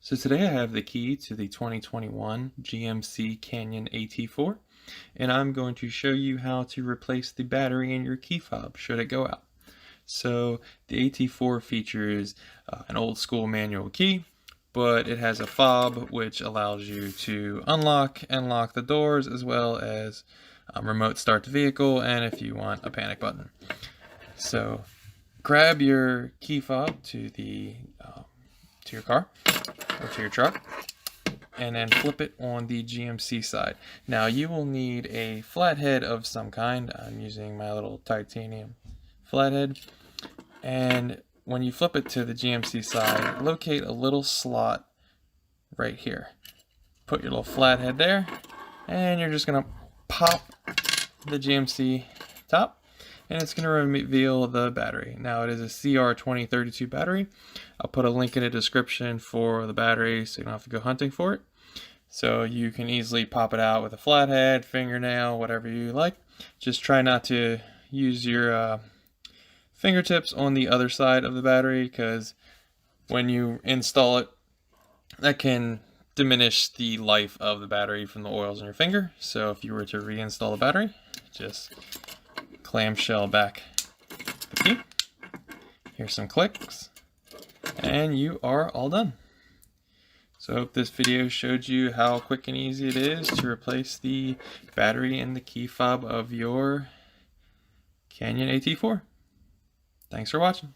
So today I have the key to the 2021 GMC Canyon AT4, and I'm going to show you how to replace the battery in your key fob should it go out. So the AT4 features an old school manual key, but it has a fob which allows you to unlock and lock the doors, as well as remote start the vehicle, and if you want, a panic button. So grab your key fob to your car or to your truck, and then flip it on the GMC side. Now you will need a flathead of some kind. I'm using my little titanium flathead. And when you flip it to the GMC side, locate a little slot right here. Put your little flathead there, and you're just gonna pop the GMC top, and it's going to reveal the battery. Now it is a CR2032 battery. I'll put a link in the description for the battery so you don't have to go hunting for it. So you can easily pop it out with a flathead, fingernail, whatever you like. Just try not to use your fingertips on the other side of the battery, because when you install it, that can diminish the life of the battery from the oils in your finger. So if you were to reinstall the battery, just clamshell back the key. Here's some clicks, and you are all done. So I hope this video showed you how quick and easy it is to replace the battery in the key fob of your Canyon AT4. Thanks for watching.